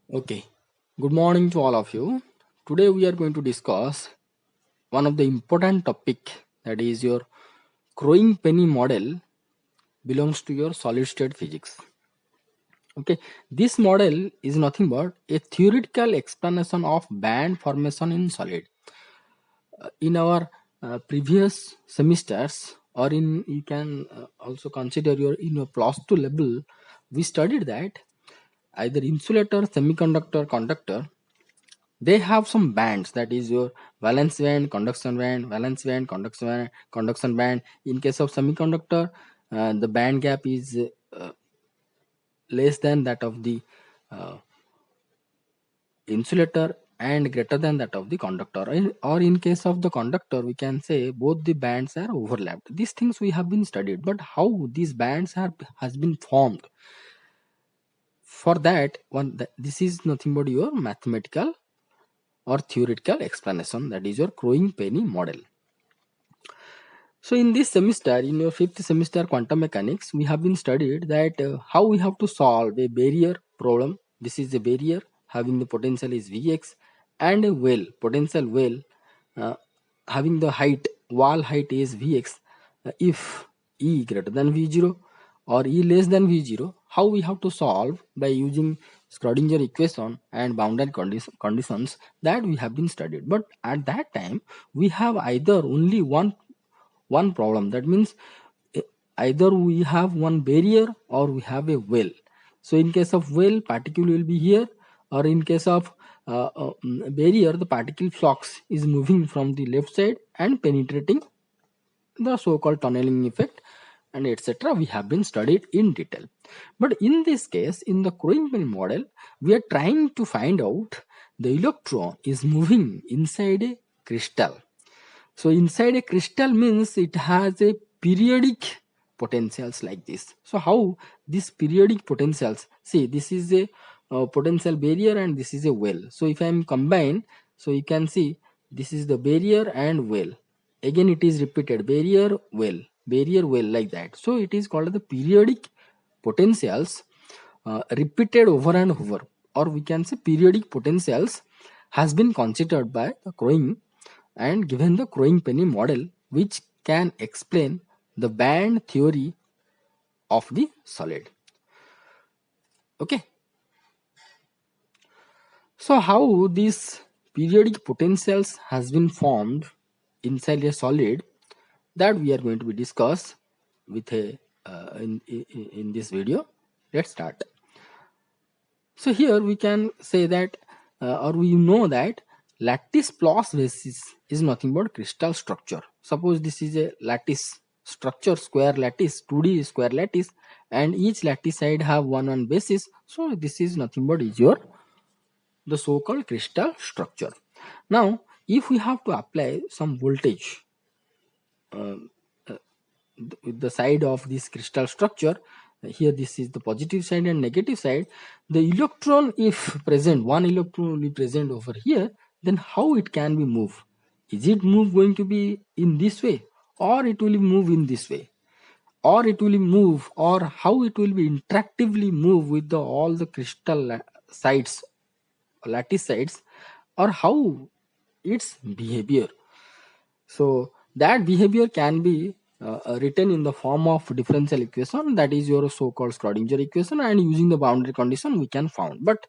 Okay, good morning to all of you. Today we are going to discuss one of the important topic, that is your growing penny model belongs to your solid state physics. Okay, this model is nothing but a theoretical explanation of band formation in solid. In our previous semesters, or in you can also consider your in your plus 2 level, we studied that either insulator, semiconductor, conductor, they have some bands, that is your valence band, conduction band. In case of semiconductor, the band gap is less than that of the uh, insulator and greater than that of the conductor. Or in case of the conductor, we can say both the bands are overlapped. These things we have been studied, but how these bands are has been formed, for that one, this is nothing but your mathematical or theoretical explanation, that is your growing penny model. So in this semester, in your fifth semester quantum mechanics, we have been studied that how we have to solve a barrier problem. This is a barrier having the potential is Vx, and a well, potential well, uh, having the height, wall height is Vx. If E greater than V0 or E less than V0, how we have to solve by using Schrodinger equation and boundary conditions, that we have been studied. But at that time, we have either only one problem, that means eh, either we have one barrier or we have a well. So in case of well, particle will be here, or in case of barrier, the particle flux is moving from the left side and penetrating the so-called tunneling effect, and etc. We have been studied in detail. But in this case, in the Kroenpel model, we are trying to find out the electron is moving inside a crystal. So inside a crystal means it has a periodic potentials like this. So how these periodic potentials? See, this is a potential barrier and this is a well. So if I am combine, so you can see this is the barrier and well. Again it is repeated, barrier well, like that. So it is called the periodic potentials, repeated over and over, or we can say periodic potentials has been considered by the Crowing and given the growing penny model, which can explain the band theory of the solid. Okay, so how these periodic potentials has been formed inside a solid, that we are going to be discuss with a in this video. Let's start. So here we can say that, or we know that lattice plus basis is nothing but crystal structure. Suppose this is a lattice structure, square lattice, 2D square lattice, and each lattice side have one basis. So this is nothing but is your the so-called crystal structure. Now, if we have to apply some voltage with the side of this crystal structure, here this is the positive side and negative side, the electron if present, one electron will be present over here, then how it can be moved? Is it move going to be in this way, or it will move in this way, or it will move, or how it will be interactively move with the all the crystal sides, lattice sides, or how its behavior? So that behavior can be written in the form of differential equation, that is your so-called Schrodinger equation, and using the boundary condition we can found. But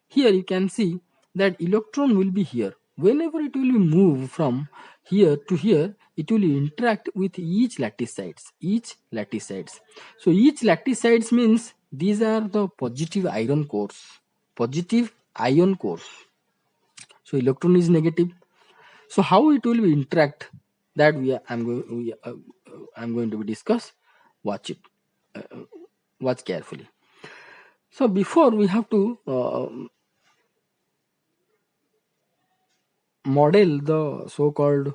here you can see that electron will be here. Whenever it will be move from here to here, it will interact with each lattice sides. Each lattice sides. So each lattice sides means these are the positive ion cores. Positive ion cores. So electron is negative. So how it will be interact, that I'm going to be discuss. Watch it, watch carefully. So before we have to model the so-called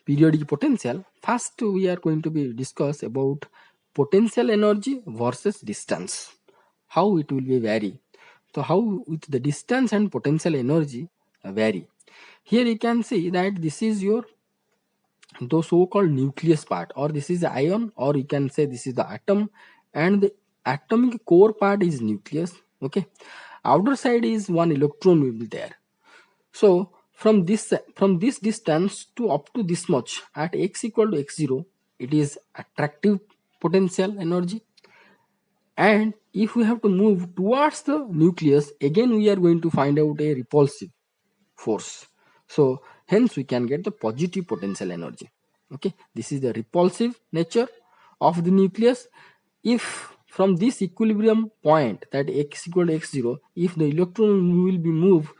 periodic potential, first we are going to be discuss about potential energy versus distance, how it will be vary. So how with the distance and potential energy vary. Here you can see that this is your the so-called nucleus part, or this is the ion, or you can say this is the atom, and the atomic core part is nucleus. Okay, outer side is one electron will be there. So from this distance to up to this much at x equal to x0, it is attractive potential energy. And if we have to move towards the nucleus, again we are going to find out a repulsive force. So hence we can get the positive potential energy. Okay, this is the repulsive nature of the nucleus. If from this equilibrium point, that x equal to x0, if the electron will be moved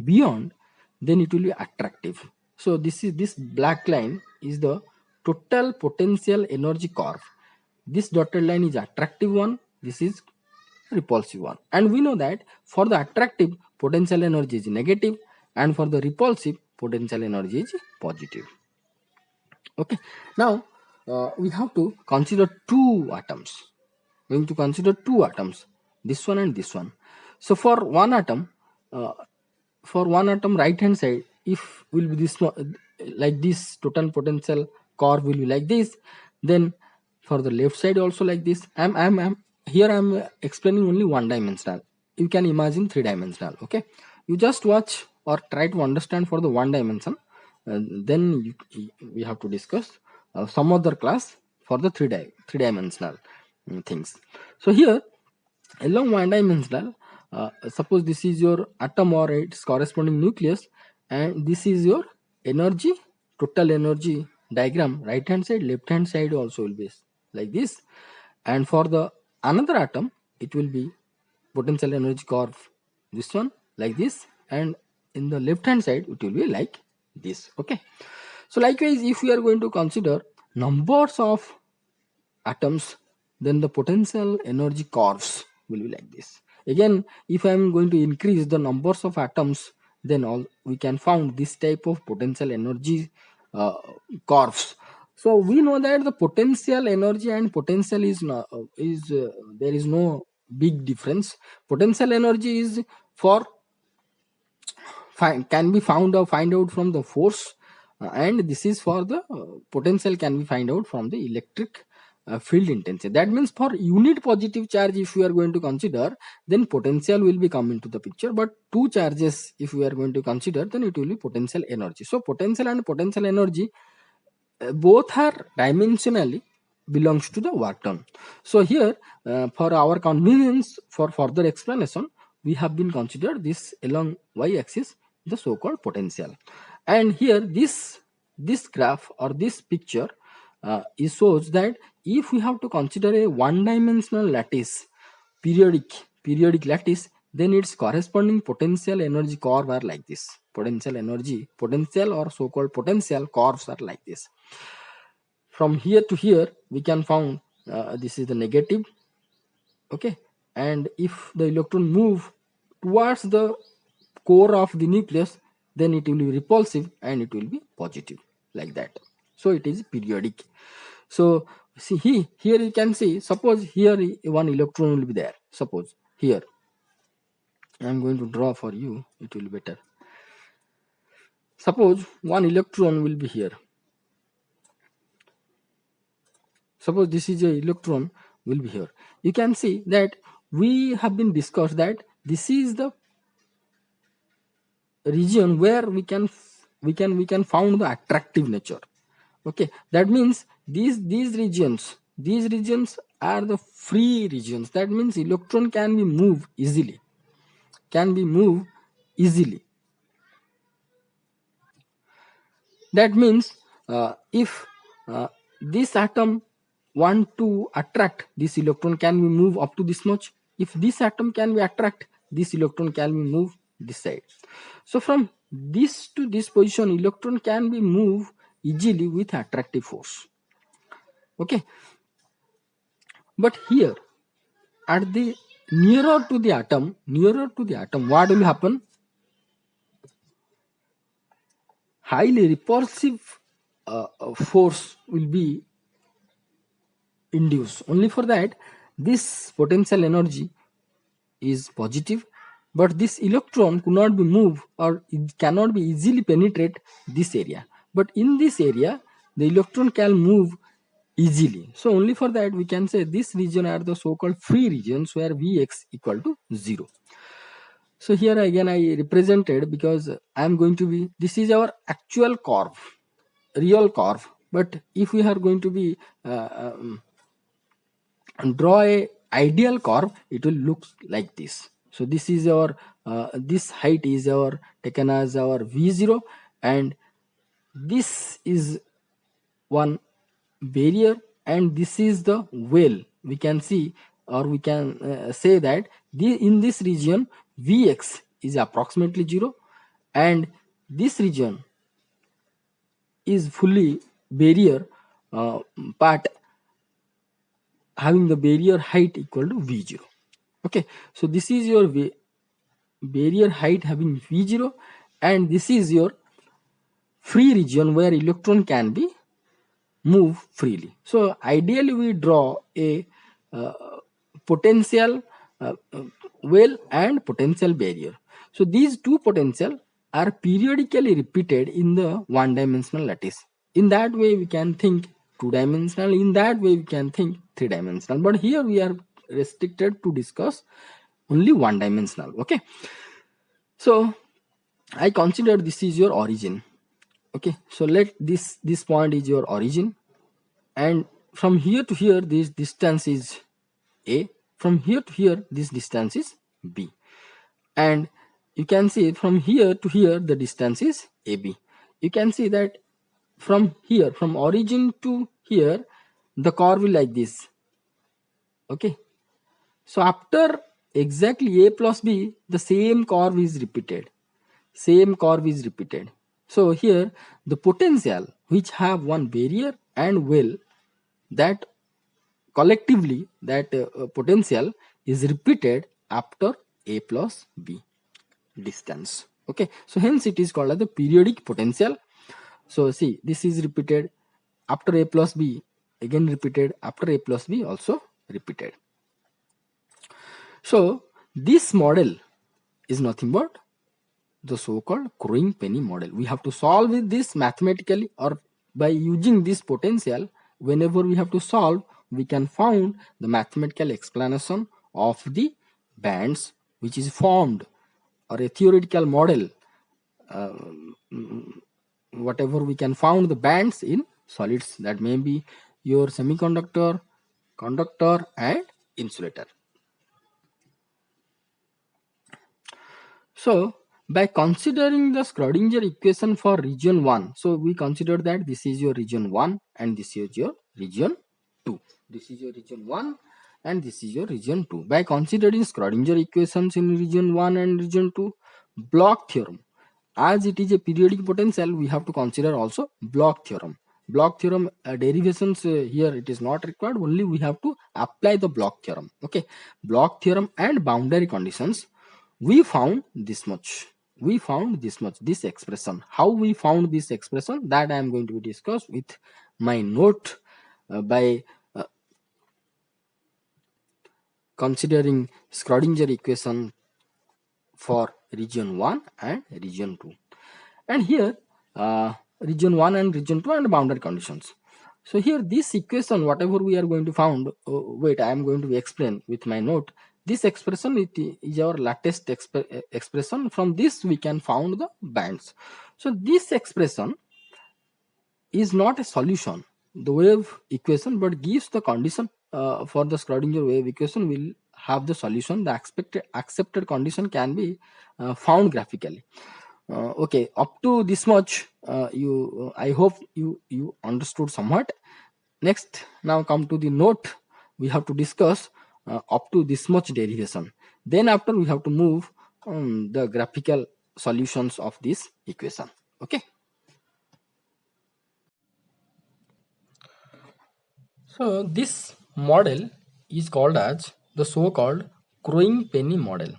beyond, then it will be attractive. So this black line is the total potential energy curve. This dotted line is attractive one, this is repulsive one. And we know that for the attractive, potential energy is negative, and for the repulsive, potential energy is positive. Okay, now we have to consider two atoms. We have to consider two atoms, this one and this one. So for one atom, right hand side, if will be this like this, total potential curve will be like this, then for the left side also like this. I'm here I'm explaining only one dimensional. You can imagine three dimensional. Okay, you just watch or try to understand for the one dimension, then we have to discuss some other class for the three dimensional things. So here along one dimensional, suppose this is your atom or its corresponding nucleus, and this is your energy, total energy diagram. Right hand side, left hand side also will be like this. And for the another atom, it will be potential energy curve, this one like this, and in the left hand side it will be like this. Okay, so likewise, if we are going to consider numbers of atoms, then the potential energy curves will be like this. Again, if I am going to increase the numbers of atoms, then all we can found this type of potential energy uh, curves. So we know that the potential energy and potential is not there is no big difference. Potential energy is for can be found or find out from the force, and this is for the potential can be find out from the electric field intensity. That means for unit positive charge, if we are going to consider, then potential will be come into the picture, but two charges if we are going to consider, then it will be potential energy. So potential and potential energy, both are dimensionally belongs to the work done. So here, for our convenience for further explanation, we have been considered this along y-axis, the so-called potential. And here this graph or this picture it shows that if we have to consider a one-dimensional lattice, periodic lattice, then its corresponding potential energy curve are like this. Potential or so-called potential curves are like this. From here to here we can found this is the negative. Okay, and if the electron move towards the core of the nucleus, then it will be repulsive and it will be positive, like that. So it is periodic. So see here you can see, suppose here one electron will be there. Suppose here I'm going to draw for you, it will be better. Suppose one electron will be here. Suppose this is a electron will be here. You can see that we have been discussed that this is the region where we can found the attractive nature. Okay, that means these regions are the free regions. That means electron can be moved easily. That means if this atom want to attract, this electron can be moved up to this much. If this atom can be attract, this electron can be moved this side. So from this to this position, electron can be moved easily with attractive force. Okay, but here at the nearer to the atom, what will happen? Highly repulsive force will be induced. Only for that, this potential energy is positive, but this electron could not be moved or it cannot be easily penetrate this area. But in this area, the electron can move easily. So only for that we can say this region are the so-called free regions where Vx equal to 0. So here again I represented, because I am going to be, this is our actual curve, real curve. But if we are going to be draw a ideal curve, it will look like this. So this is our this height is our taken as our v0, and this is one barrier, and this is the well. We can see, or we can say that in this region vx is approximately 0, and this region is fully barrier part, having the barrier height equal to v0. Okay, so this is your barrier height having v0, and this is your free region where electron can be move freely. So ideally we draw a uh, potential well and potential barrier. So these two potential are periodically repeated in the one dimensional lattice. In that way we can think two dimensional, in that way we can think three dimensional, but here we are restricted to discuss only one dimensional. Okay, so I consider this is your origin. Okay, so let this point is your origin, and from here to here this distance is a, from here to here this distance is b, and you can see from here to here the distance is ab. You can see that from here, from origin to here, the curve is like this. Okay, so after exactly a plus b, the same curve is repeated, same curve is repeated. So here the potential which have one barrier and well, that collectively that potential is repeated after a plus b distance. Okay, so hence it is called as the periodic potential. So see, this is repeated after a plus b, again repeated after a plus b, also repeated. So this model is nothing but the so-called Croing-Penny model. We have to solve with this mathematically, or by using this potential. Whenever we have to solve, we can found the mathematical explanation of the bands which is formed, or a theoretical model, uh, whatever we can found the bands in solids, that may be your semiconductor, conductor and insulator. So by considering the Schrodinger equation for region 1, so we consider that this is your region 1 and this is your region 2. This is your region 1 and this is your region 2. By considering Schrodinger equations in region 1 and region 2, Bloch theorem, as it is a periodic potential, we have to consider also Bloch theorem. Bloch theorem derivations here it is not required, only we have to apply the Bloch theorem. Okay, Bloch theorem and boundary conditions, we found this much, we found this much, this expression. How we found this expression, that I am going to discuss with my note by considering Schrodinger equation for region 1 and region 2, and here region 1 and region 2 and boundary conditions. So here this equation whatever we are going to found, wait, I am going to explain with my note. This expression, it is our latest expression. From this we can found the bands. So this expression is not a solution, the wave equation, but gives the condition for the Schrodinger wave equation will have the solution. The accepted condition can be found graphically. Okay, up to this much I hope you understood somewhat. Next, now come to the note. We have to discuss up to this much derivation. Then after we have to move the graphical solutions of this equation. Okay. So this model is called as the so-called Croing-Penny model,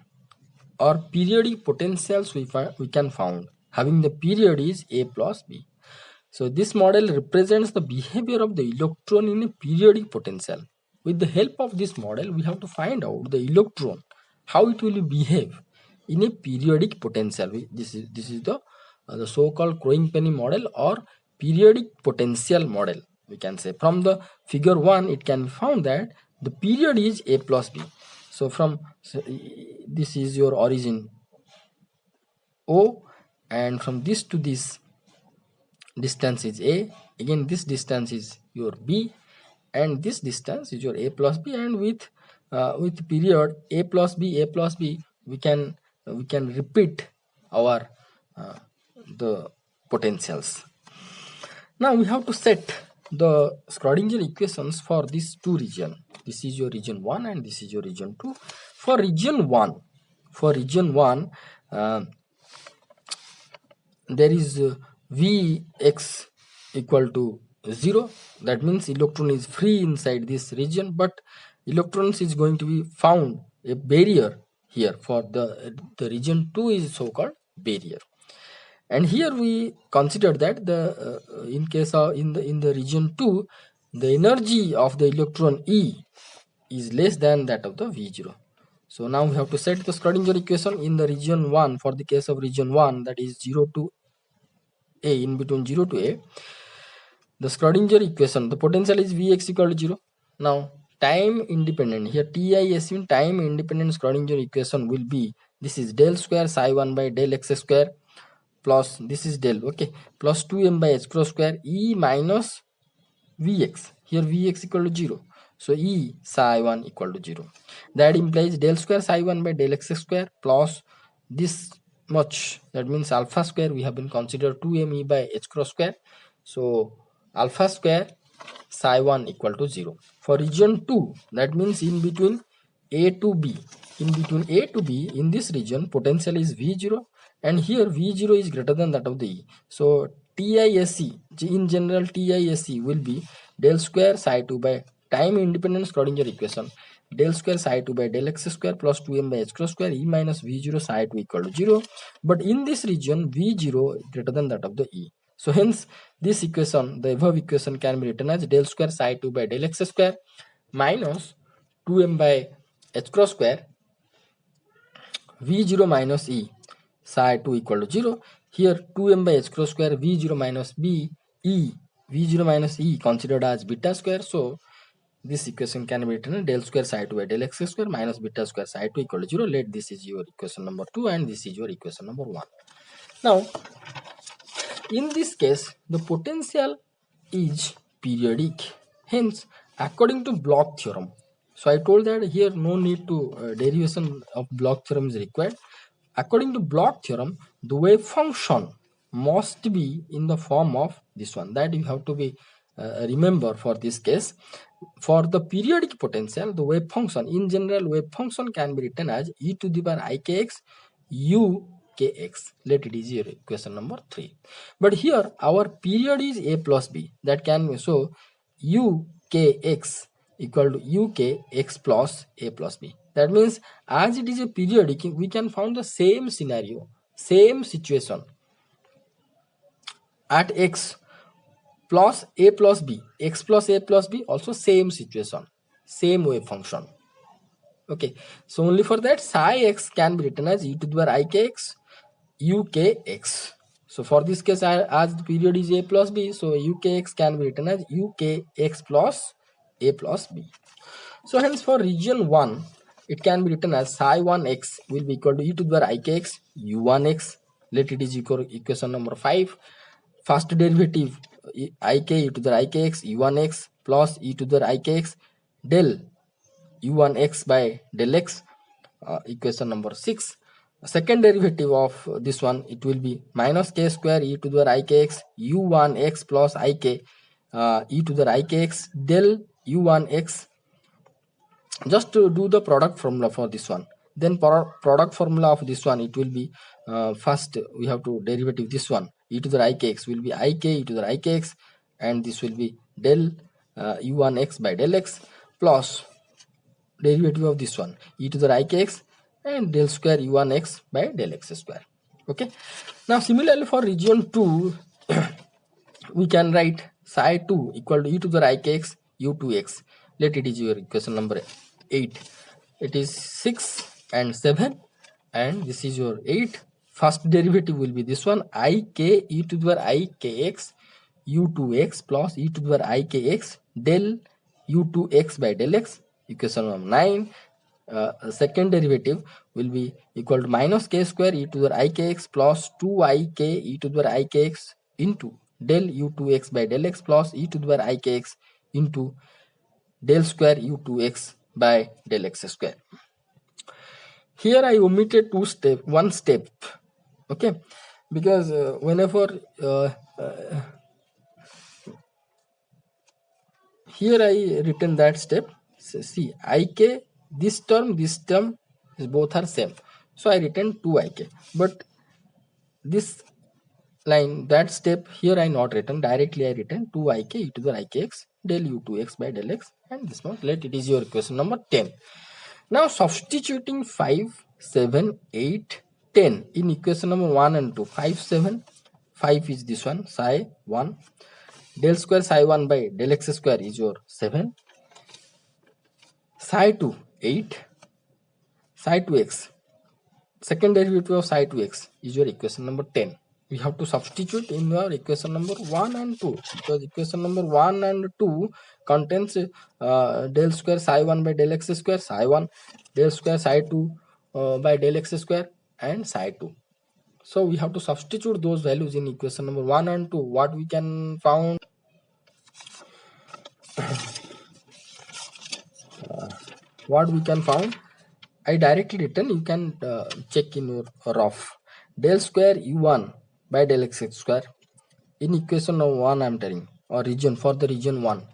or periodic potentials we can found having the period is a plus b. So this model represents the behavior of the electron in a periodic potential. With the help of this model, we have to find out the electron, how it will behave in a periodic potential. This is the so-called Croing-Penny model or periodic potential model. We can say from the figure 1, it can be found that the period is a plus b. So from this is your origin O, and from this to this distance is A. Again, this distance is your B, and this distance is your A plus B. And with period A plus B, we can repeat our uh, the potentials. Now we have to set the Schrodinger equations for these two regions. This is your region 1 and this is your region 2. For region 1, there is Vx equal to 0. That means electron is free inside this region, but electrons is going to be found a barrier here. For the region 2 is so called barrier. And here we consider that the in case of in the region 2, the energy of the electron E is less than that of the V0. So now we have to set the Schrodinger equation in the region 1. For the case of region 1, that is 0 to A, in between 0 to A, the Schrodinger equation, the potential is Vx equal to 0. Now time independent, here Ti assume time independent Schrodinger equation will be, this is del square psi 1 by del x square plus this is del, okay, plus 2m by h cross square E minus Vx. Here Vx equal to 0. So E psi 1 equal to 0. That implies del square psi 1 by del x square plus this much, that means alpha square we have been considered 2m E by h cross square. So alpha square psi 1 equal to 0. For region 2, that means in between A to B. In this region, potential is V0, and here V0 is greater than that of the E. So TISC, in general TISC will be del square psi 2 by time independent Schrodinger equation, del square psi 2 by del x square plus 2m by h cross square E minus V0 psi 2 equal to 0. But in this region, V0 greater than that of the E. So hence this equation, the above equation, can be written as del square psi 2 by del x square minus 2m by h cross square V0 minus E psi 2 equal to 0. Here 2m by h cross square V0 minus B E, V0 minus E considered as beta square. So this equation can be written as del square psi 2 by del x square minus beta square psi 2 equal to 0. Let this is your equation number 2 and this is your equation number 1. Now in this case, the potential is periodic. Hence, according to Bloch theorem, so I told that here no need to derivation of Bloch theorem is required. According to Bloch theorem, the wave function must be in the form of this one. That you have to be remember for this case. For the periodic potential, the wave function, in general, wave function can be written as e to the power ikx u kx. Let it is your equation number 3. But here our period is a plus b. That can be, so u kx equal to u kx plus a plus b. That means as it is a periodic, we can find the same scenario, same situation at x plus a plus b, x plus a plus b, also same situation, same wave function. Okay, so only for that psi x can be written as e to the power ikx ukx. So for this case, as the period is a plus b, so ukx can be written as ukx plus a plus b. So hence for region 1, it can be written as psi 1x will be equal to e to the power ikx u1x. Let it is equal equation number 5. First derivative ik e to the ikx u1x plus e to the ikx del u1x by del x, equation number 6. Second derivative of this one, it will be minus k square e to the ikx u1x plus ik e to the ikx del u1x. Just to do the product formula for this one, then product formula of this one, it will be first we have to derivative this one, e to the ikx will be ik e to the ikx, and this will be del u1x by del x plus derivative of this one, e to the ikx and del square u1x by del x square. Okay, now similarly for region 2 we can write psi 2 equal to e to the ikx u2x. Let it is your equation number 8. It is 6 and 7, and this is your 8. First derivative will be this one, ik e to the ikx u2x plus e to the ikx del u2x by del x, equation number 9. second derivative will be equal to minus k square e to the I kx plus 2ik e to the I kx into del u2x by del x plus e to the I kx into del square u2x by del x square. Here I omitted one step, okay, because whenever here I written that step. So see, ik, this term is both are same, so I written 2ik, but this line, that step here I not written, directly I written 2ik e to the ikx del u2x by del x, and this one, let it is your equation number 10. Now substituting 5, 7, 8, 10 in equation number 1 and 2. 5, 7, 5 is this one, psi 1. Del square psi 1 by del x square is your 7. Psi 2, 8. Psi 2x, second derivative of psi 2x is your equation number 10. We have to substitute in your equation number 1 and 2, because equation number 1 and 2 contains del square psi 1 by del x square psi 1, del square psi 2 by del x square and psi 2. So we have to substitute those values in equation number 1 and 2. What we can found, I directly written, you can check in your rough. Del square u1 by del x square in equation number 1 I am telling, or region, for the region 1,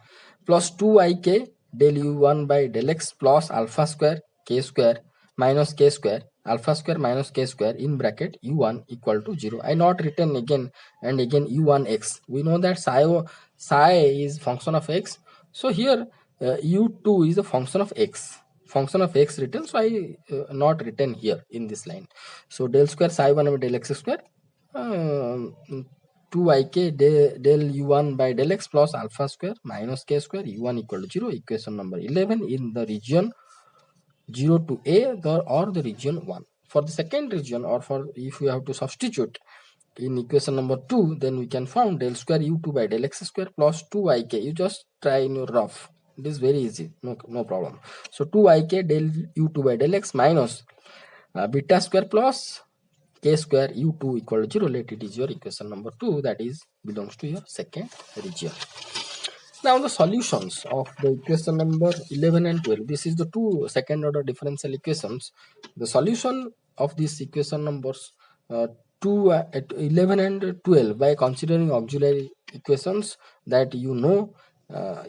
plus 2ik del u1 by del x plus alpha square k square minus k square alpha square minus k square in bracket u1 equal to 0. I not written again and again u1x. We know that psi is function of x, so here u2 is a function of x written, so I not written here in this line. So del square psi 1 by del x square 2ik del u1 by del x plus alpha square minus k square u1 equal to 0, equation number 11 in the region 0 to a or the region 1. For the second region, or for if we have to substitute in equation number 2, then we can find del square u2 by del x square plus 2ik. You just try in your rough, it is very easy, no problem. So 2ik del u2 by del x minus beta square plus k square u2 equal to 0, let it is your equation number 2, that is belongs to your second region. Now the solutions of the equation number 11 and 12, this is the two second order differential equations. The solution of these equation numbers 11 and 12 by considering auxiliary equations that you know,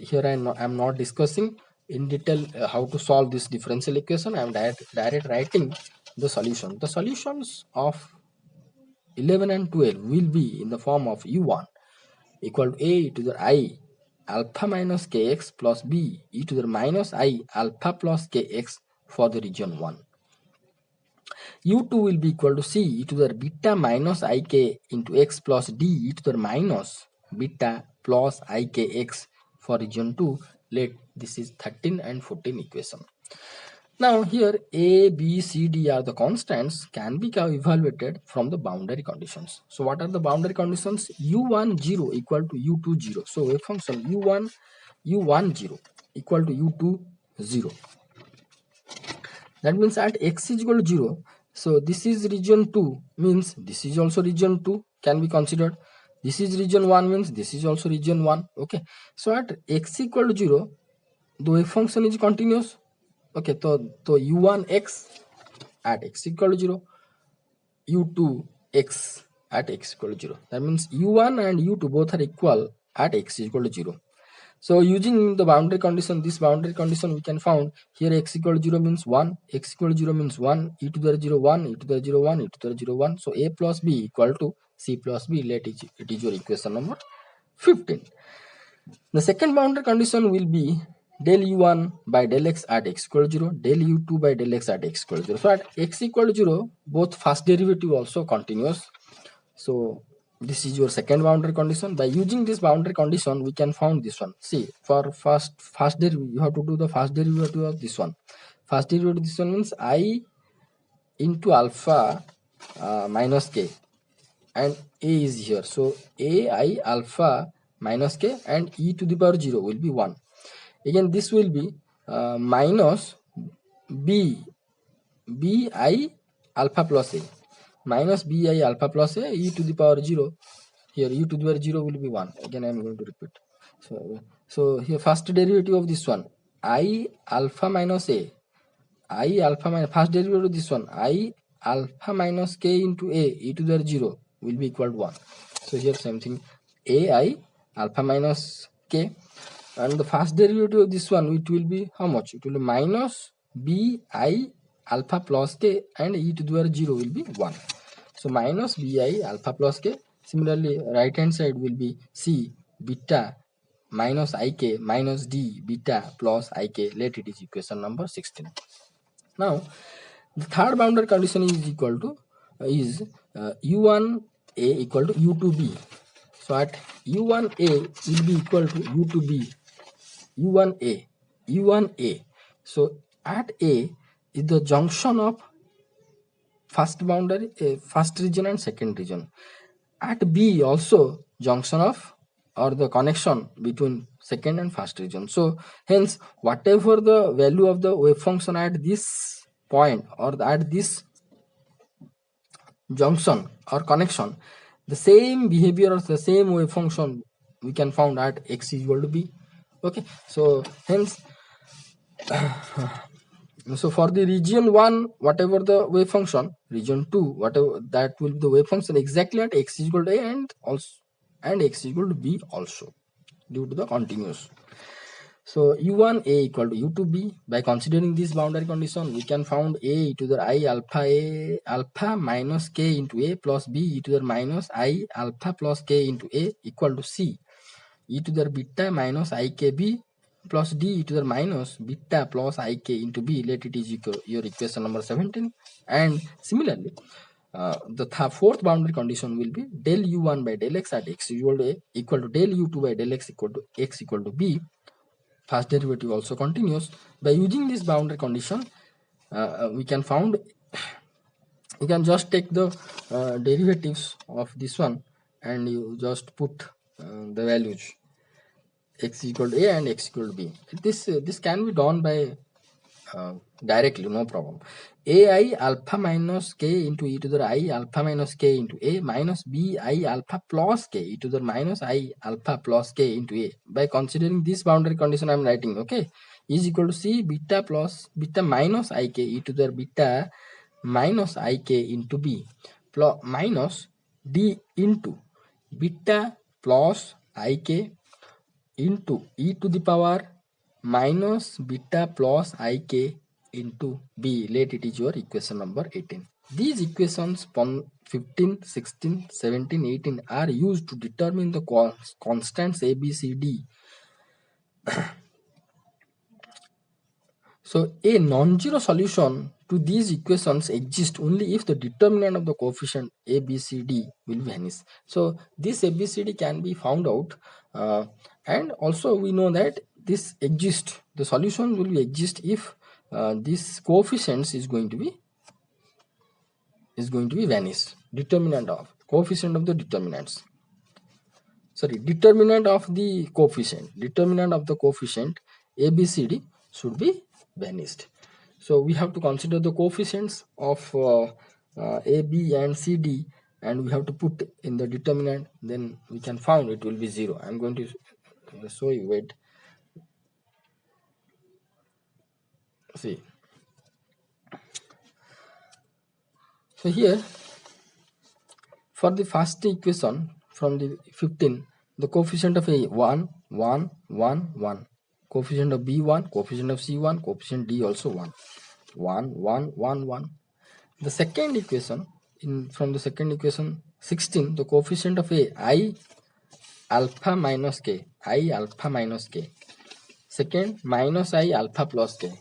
here I am not discussing in detail how to solve this differential equation. I am direct writing the solution. The solutions of 11 and 12 will be in the form of u1 equal to a to the I alpha minus kx plus b e to the minus I alpha plus kx for the region 1. u2 will be equal to c e to the beta minus ik into x plus d e to the minus beta plus ikx for region 2. Let this is 13 and 14 equation. Now here a, b, c, d are the constants, can be evaluated from the boundary conditions. So what are the boundary conditions? u1 0 equal to u2 0. So wave function u1 0 equal to u2 0. That means at x is equal to 0. So this is region 2, means this is also region 2, can be considered. This is region 1, means this is also region 1. Okay. So at x equal to 0, the wave function is continuous. Okay, so u1x at x equal to 0, u2x at x equal to 0. That means u1 and u2 both are equal at x equal to 0. So using the boundary condition, this boundary condition we can found here x equal to 0 means 1, x equal to 0 means 1, e to the 0 1, e to the 0 1, e to the 0 1. So a plus b equal to c plus b, let it is your equation number 15. The second boundary condition will be del u1 by del x at x equal to 0, del u2 by del x at x equal to 0. So at x equal to 0, both first derivative also continuous. So this is your second boundary condition. By using this boundary condition, we can find this one. See, for first derivative, you have to do the first derivative of this one. First derivative of this one means I into alpha minus k, and a is here. So ai alpha minus k and e to the power 0 will be 1. Again this will be minus b bi alpha plus a minus bi alpha plus a e to the power 0. Here e to the power 0 will be 1. Again I am going to repeat. So here first derivative of this one, I alpha minus a, I alpha minus first derivative of this one, I alpha minus k into a e to the power 0 will be equal to 1. So here same thing, ai alpha minus k, and the first derivative of this one, it will be how much? It will be minus bi alpha plus k, and e to the power 0 will be 1. So minus bi alpha plus k. Similarly, right hand side will be c beta minus ik minus d beta plus ik. Let it is equation number 16. Now the third boundary condition is equal to u1a equal to u2b. So at u1a will be equal to u2b, u1a. So at a is the junction of first boundary, first region and second region. At B also junction of or the connection between second and first region. So hence whatever the value of the wave function at this point or at this junction or connection, the same behavior or the same wave function we can found at x is equal to b. Okay, so hence so for the region 1 whatever the wave function, region 2 whatever that will be the wave function exactly at x is equal to a and also and x is equal to b also due to the continuous. So u1 a equal to u2 b. By considering this boundary condition, we can found a to the I alpha minus k into a plus b e to the minus I alpha plus k into a equal to c e to the beta minus ikb plus d e to the minus beta plus ik into b. Let it is your equation number 17. And similarly, the fourth boundary condition will be del u1 by del x at x equal to a equal to del u2 by del x equal to x equal to b. First derivative also continuous. By using this boundary condition, we can found, you can just take the derivatives of this one and you just put the values x equal to a and x equal to b. This can be done by directly, no problem. ai alpha minus k into e to the I alpha minus k into a minus b I alpha plus k e to the minus I alpha plus k into a. By considering this boundary condition I am writing, okay, is equal to c beta plus beta minus ik e to the beta minus ik into b plus minus d into beta plus ik into e to the power minus beta plus ik into b. Let it is your equation number 18. These equations 15, 16, 17, 18 are used to determine the constants a, b, c, d. So a non-zero solution to these equations exists only if the determinant of the coefficient a, b, c, d will vanish. So this a, b, c, d can be found out, and also we know that this exists, the solution will exist if this coefficients is going to be vanished. Determinant of coefficient of the determinants, sorry, determinant of the coefficient a, b, c, d should be vanished. So we have to consider the coefficients of a, b and c, d, and we have to put in the determinant, then we can found it will be 0. I'm going to show you, wait, see. So here for the first equation from the 15, the coefficient of a 1 1 1 1, coefficient of b 1, coefficient of c 1, coefficient d also 1 1 1 1 1. The second equation, from the second equation 16, the coefficient of a I alpha minus k, second minus I alpha plus k,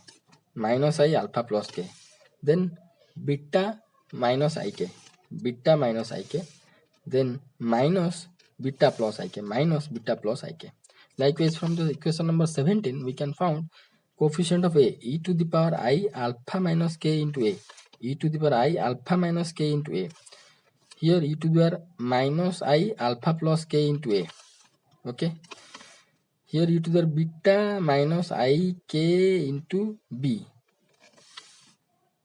then beta minus ik, then minus beta plus ik, Likewise from the equation number 17 we can found coefficient of a e to the power I alpha minus k into a, here e to the power minus I alpha plus k into a, okay, here e to the beta minus ik into b,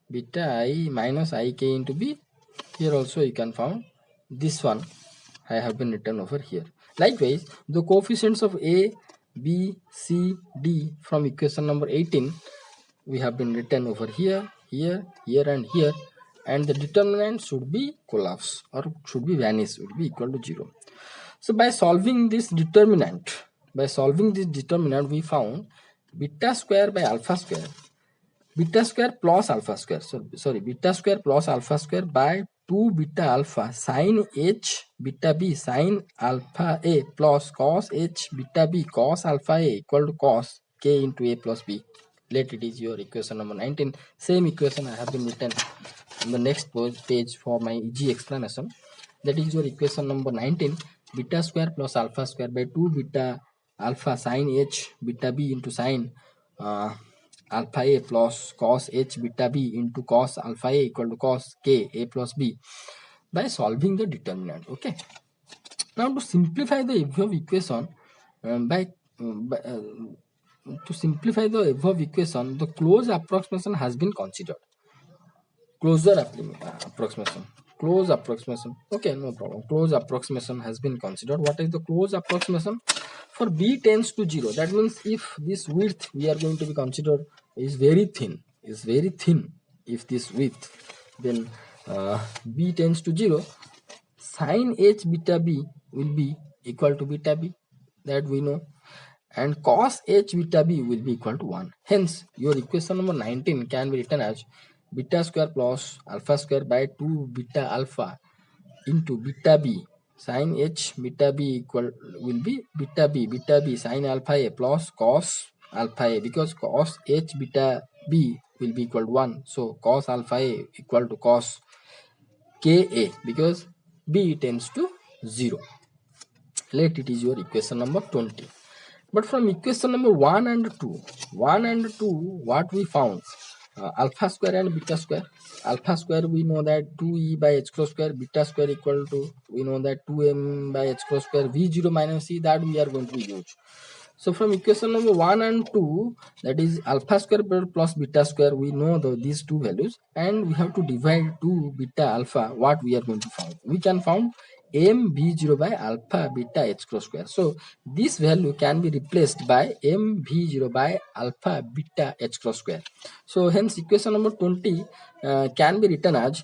beta I minus ik into b. Here also you can find this one I have been written over here. Likewise, the coefficients of a, b, c, d from equation number 18 we have been written over here, here, here and here, and the determinant should be collapse or should be vanish, would be equal to 0. So by solving this determinant, we found beta square by alpha square, beta square plus alpha square, sorry, beta square plus alpha square by 2 beta alpha sin h beta b sin alpha a plus cos h beta b cos alpha a equal to cos k into a plus b. Let it is your equation number 19. Same equation I have been written on the next page for my easy explanation. That is your equation number 19. Beta square plus alpha square by 2 beta alpha sin h beta b into sin alpha a plus cos h beta b into cos alpha a equal to cos k a plus b by solving the determinant. Okay. Now to simplify the above equation, to simplify the above equation, the close approximation has been considered. Close approximation. Okay, no problem. Close approximation has been considered. What is the close approximation? For b tends to 0, that means if this width we are going to be considered is very thin, if this width, then b tends to 0, sin h beta b will be equal to beta b, that we know, and cos h beta b will be equal to 1. Hence, your equation number 19 can be written as beta square plus alpha square by 2 beta alpha into beta b sin h beta b equal will be beta b sin alpha a plus cos alpha a, because cos h beta b will be equal to 1. So cos alpha a equal to cos k a, because b tends to 0. Let it is your equation number 20. But from equation number 1 and 2, what we found? Alpha square and beta square. Alpha square we know that 2e by h cross square, beta square equal to, we know that 2m by h cross square, v0 minus c, that we are going to use. So from equation number 1 and 2, that is alpha square plus beta square, we know these two values, and we have to divide 2 beta alpha. What we are going to find? We can find m v0 by alpha beta h cross square. So this value can be replaced by m v0 by alpha beta h cross square. So hence equation number 20 can be written as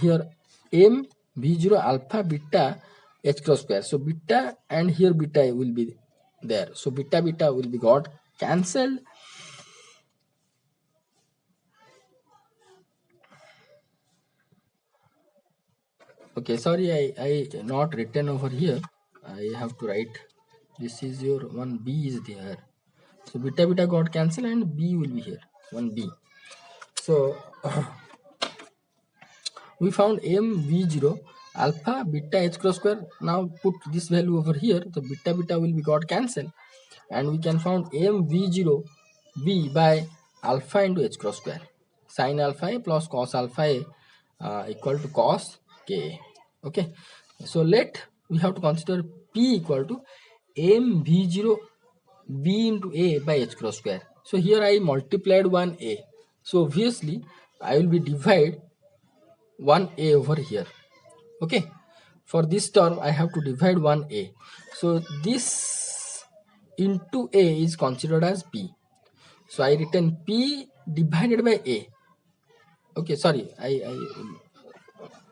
here m v0 alpha beta h cross square. So beta and here beta will be there. So beta will be got cancelled. Okay, sorry, I not written over here. I have to write. This is your one b is there. So beta got cancelled and b will be here, one b. So we found m v0 alpha beta h cross square. Now put this value over here. So beta will be got cancelled, and we can find m v0 b by alpha into h cross square, sin alpha a plus cos alpha a equal to cos k. Okay, so we have to consider p equal to m v0 b into a by h cross square. So here I multiplied one a, so obviously I will be divide 1a over here. Okay, for this term I have to divide 1a, so this into a is considered as p. So I written p divided by a. Okay, sorry, I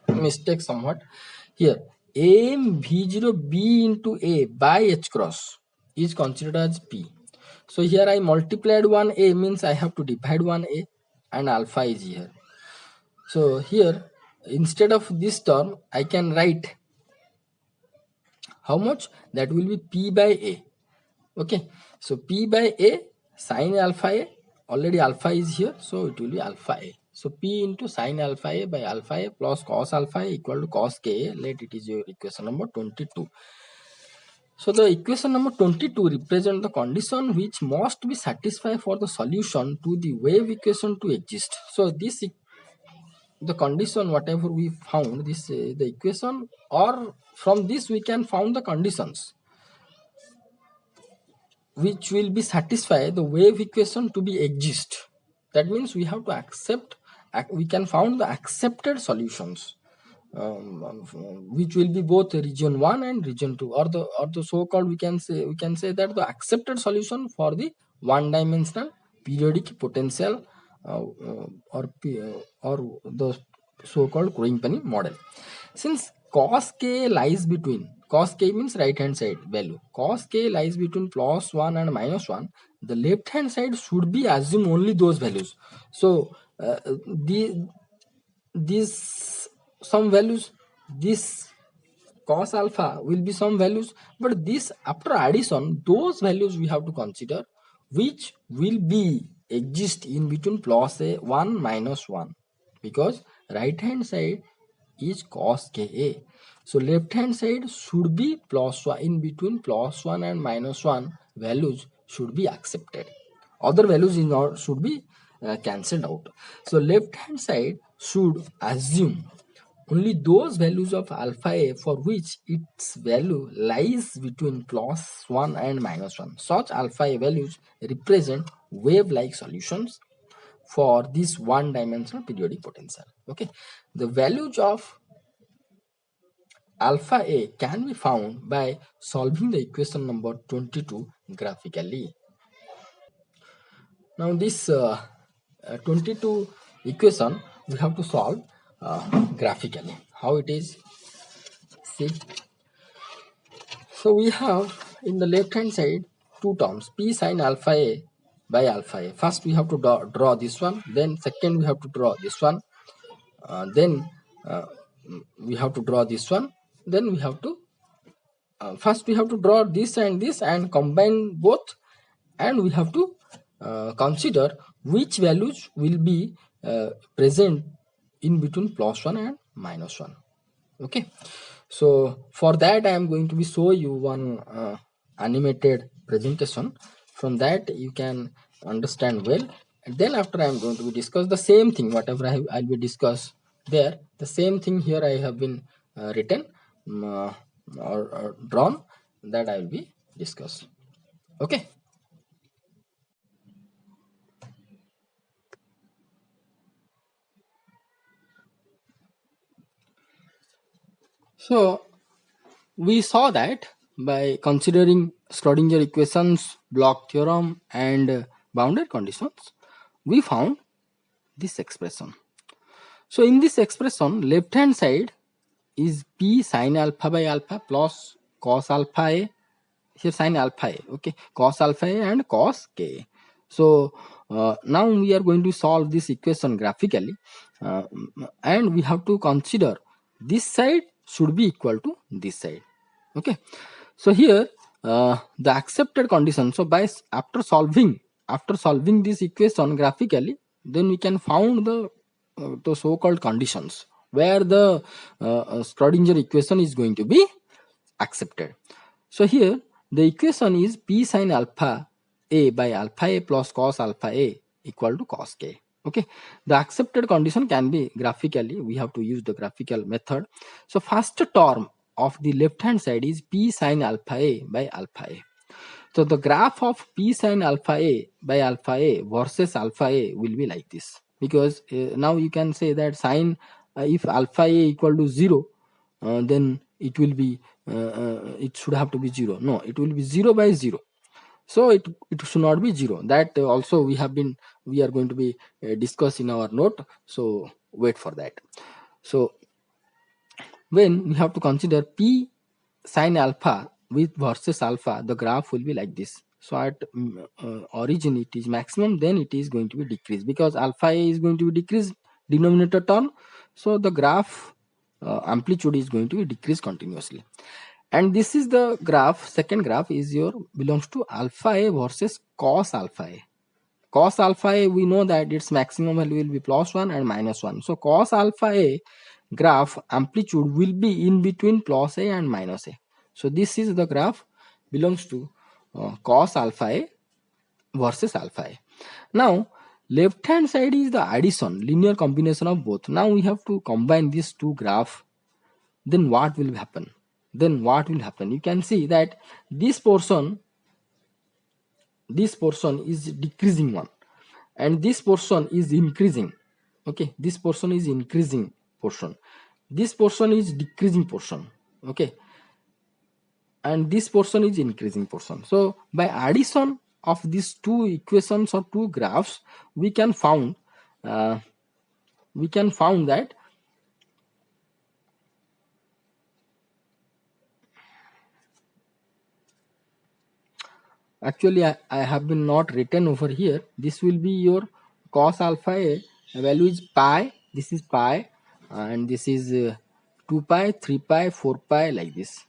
mistake somewhat here. m v0 b into a by h cross is considered as p. So here I multiplied 1a, means I have to divide 1a, and alpha is here. So here instead of this term I can write how much? That will be p by a. Okay, so p by a sin alpha a, already alpha is here, so it will be alpha a. So p into sin alpha a by alpha a plus cos alpha a equal to cos k a. Let it is your equation number 22. So the equation number 22 represents the condition which must be satisfied for the solution to the wave equation to exist. So this the condition whatever we found, this the equation, or from this we can found the conditions which will be satisfy the wave equation to be exist. That means we have to accept, we can found the accepted solutions, which will be both region 1 and region 2, or the so called, we can say that the accepted solution for the one dimensional periodic potential, or the so called Crowing-Penney model. Since cos k lies between, cos k means right hand side value, cos k lies between +1 and -1, the left hand side should be assume only those values. So these some values, this cos alpha will be some values, but this after addition those values we have to consider, which will be exist in between plus a 1 minus 1, because right hand side is cos ka, so left hand side should be plus 1, in between +1 and -1 values should be accepted, other values in or should be cancelled out. So left hand side should assume only those values of alpha a for which its value lies between +1 and -1. Such alpha a values represent wave-like solutions for this one-dimensional periodic potential. Okay, the values of alpha a can be found by solving the equation number 22 graphically. Now this 22 equation we have to solve graphically. How it is? See, so we have in the left hand side two terms, p sine alpha a by alpha a. First we have to draw this one, then second we have to draw this one, then we have to draw this one, then we have to first we have to draw this and combine both, and we have to consider which values will be present in between +1 and -1. Okay, so for that I am going to be show you one animated presentation. From that you can understand well, and then after I am going to be discuss the same thing, whatever I'll be discuss there, the same thing here I have been written, or drawn, that I will be discuss. Okay. So we saw that by considering Schrodinger equations, Bloch theorem, and boundary conditions, we found this expression. So in this expression, left hand side is p sine alpha by alpha plus cos alpha a, here sine alpha a, okay, cos alpha a and cos k. So now we are going to solve this equation graphically, and we have to consider this side should be equal to this side. Okay, so here the accepted condition. So by after solving this equation graphically, then we can found the so-called conditions where the Schrodinger equation is going to be accepted. So here the equation is p sine alpha a by alpha a plus cos alpha a equal to cos k. Okay, the accepted condition can be graphically, we have to use the graphical method. So first term of the left hand side is p sine alpha a by alpha a. So the graph of p sine alpha a by alpha a versus alpha a will be like this, because now you can say that sine, if alpha a equal to 0, then it will be it should have to be 0. No, it will be 0 by 0. So it should not be 0. That also we are going to be discuss in our note. So wait for that. So when we have to consider p sine alpha with versus alpha, the graph will be like this. So at origin it is maximum, then it is going to be decreased, because alpha a is going to be decreased denominator term. So the graph amplitude is going to be decreased continuously. And this is the graph, second graph is your belongs to alpha a versus cos alpha a. Cos alpha a, we know that its maximum value will be +1 and -1. So cos alpha a graph amplitude will be in between plus a and minus a. So this is the graph belongs to cos alpha a versus alpha a. Now left hand side is the addition, linear combination of both. Now we have to combine these two graph. Then what will happen? You can see that this portion is decreasing one, and this portion is increasing. Okay, this portion is increasing portion, this portion is decreasing portion. Okay, and this portion is increasing portion. So by addition of these two equations or two graphs, we can found that actually I have been not written over here. This will be your cos alpha a value is pi, this is pi, and this is 2 pi, 3 pi, 4 pi, like this.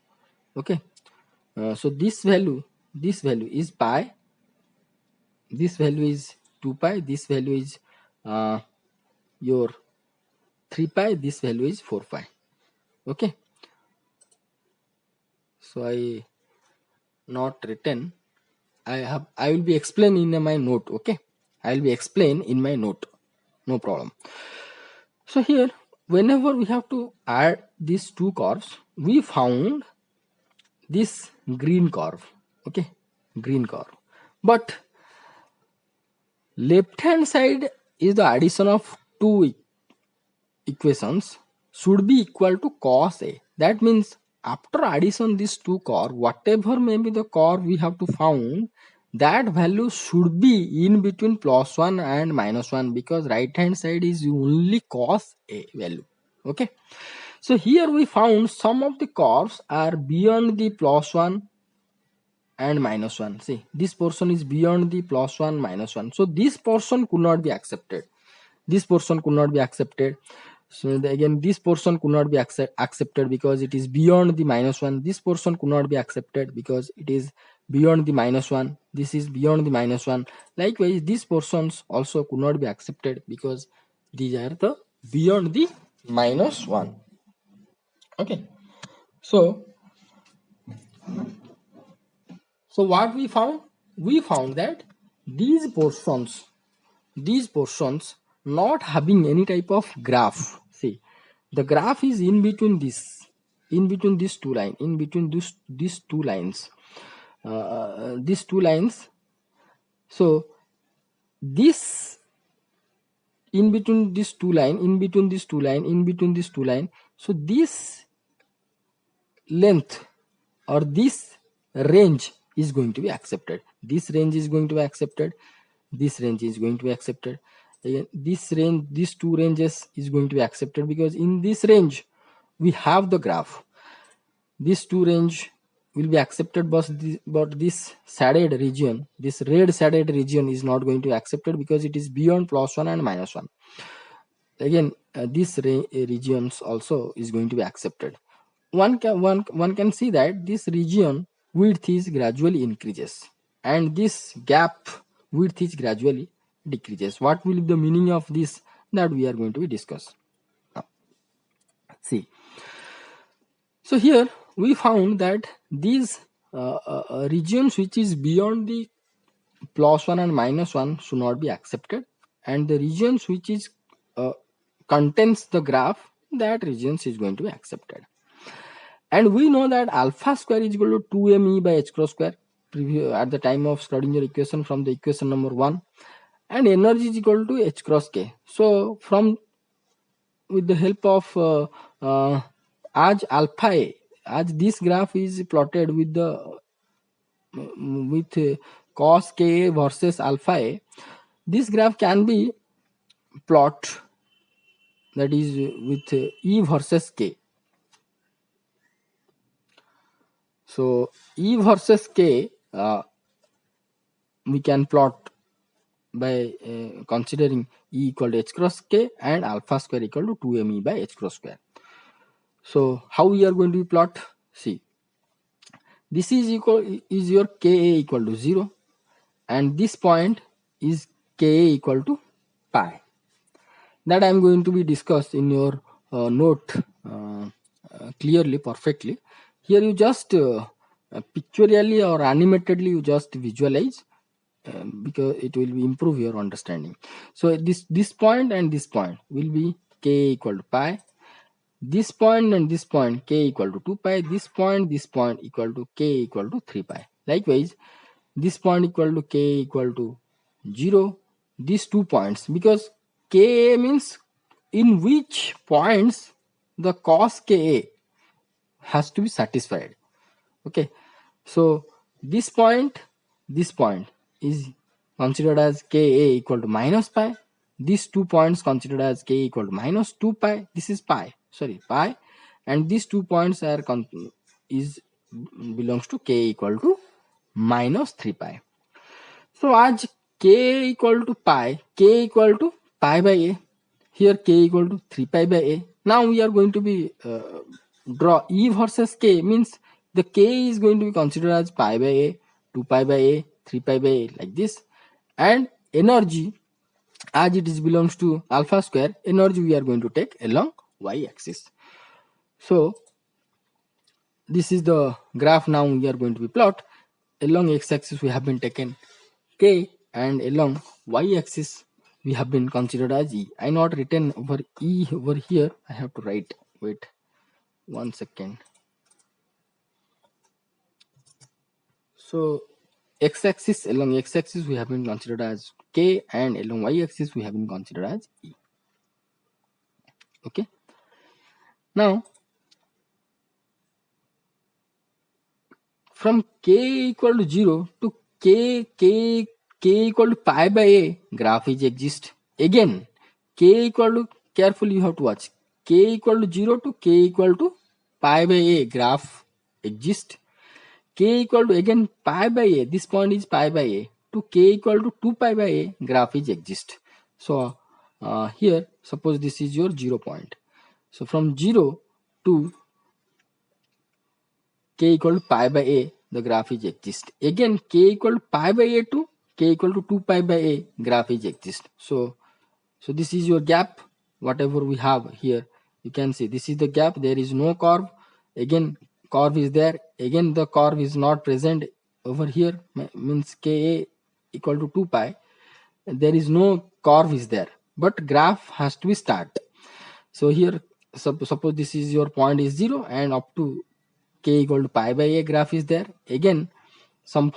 Okay, so this value is pi, this value is 2 pi, this value is your 3 pi, this value is 4 pi. Okay, so I not written, I will be explaining in my note. Okay, I will be explain in my note, no problem. So here, whenever we have to add these two curves, we found this green curve. Okay, green curve, but left hand side is the addition of two equations should be equal to cos a. That means after addition these two curve, whatever may be the curve we have to found, that value should be in between +1 and -1, because right hand side is only cos a value. Okay, so here we found some of the curves are beyond the +1 and -1. See, this portion is beyond the +1 -1, so this portion could not be accepted, this portion could not be accepted. So again, this portion could not be accepted because it is beyond the -1. This portion could not be accepted because it is beyond the -1. This is beyond the -1. Likewise, these portions also could not be accepted because these are the beyond the -1. Okay, so what we found? We found that these portions not having any type of graph. See, the graph is in between these two lines, in between these two lines, these two lines. So this in between these two line, in between these two line, in between these two line, so this length or this range is going to be accepted, this range is going to be accepted, this range is going to be accepted. Again, this range, these two ranges is going to be accepted because in this range we have the graph. This two range will be accepted, but this shaded region, this red shaded region is not going to be accepted because it is beyond +1 and -1. Again, this regions also is going to be accepted. One can see that this region width is gradually increases and this gap width is gradually decreases. What will be the meaning of this? That we are going to be discuss. Now, see, so here we found that these regions which is beyond the +1 and -1 should not be accepted, and the regions which is contains the graph, that regions is going to be accepted. And we know that alpha square is equal to 2me by h cross square at the time of studying your equation from the equation number 1, and energy is equal to h cross k. So from with the help of as alpha a, as this graph is plotted with the cos k versus alpha a, this graph can be plot, that is with e versus k. So e versus k we can plot by considering e equal to h cross k and alpha square equal to 2me by h cross square. So how we are going to plot? See, this is your ka equal to 0, and this point is ka equal to pi. That I am going to be discussed in your note clearly, perfectly. Here you just pictorially or animatedly you just visualize, because it will improve your understanding. So this point and this point will be k equal to pi. This point and this point k equal to 2 pi. This point equal to k equal to 3 pi. Likewise, this point equal to k equal to 0. these 2 points, because Ka means in which points the cos Ka has to be satisfied. Okay, so this point is considered as Ka equal to minus pi. These 2 points considered as K equal to minus 2 pi. This is pi, and these 2 points are is belongs to K equal to minus 3 pi. So as K equal to pi by a, here K equal to 3 pi by a. Now we are going to be draw E versus K, means the K is going to be considered as pi by a, 2 pi by a, 3 pi by a, like this. And energy, as it is belongs to alpha square, energy we are going to take along y axis. So this is the graph now we are going to be plot. Along x axis we have been taken K, and along y axis we have been considered as E. I not written over E over here, I have to write, wait 1 second. So along x axis we have been considered as K, and along y axis we have been considered as E. Okay, now from K equal to 0 to K equal to pi by a, graph is exist. Again K equal to, carefully you have to watch, K equal to 0 to K equal to pi by a, graph exist. K equal to again pi by a, this point is pi by a, to K equal to 2 pi by a, graph is exist. So here suppose this is your 0 point. So from 0 to K equal to pi by a, the graph is exist. Again K equal to pi by a to K equal to 2 pi by a, graph is exist. So this is your gap, whatever we have here. You can see this is the gap, there is no curve. Again curve is there, again the curve is not present over here, means Ka equal to 2 pi, there is no curve is there, but graph has to be start. So here suppose this is your point is 0 and up to K equal to pi by a, graph is there. Again some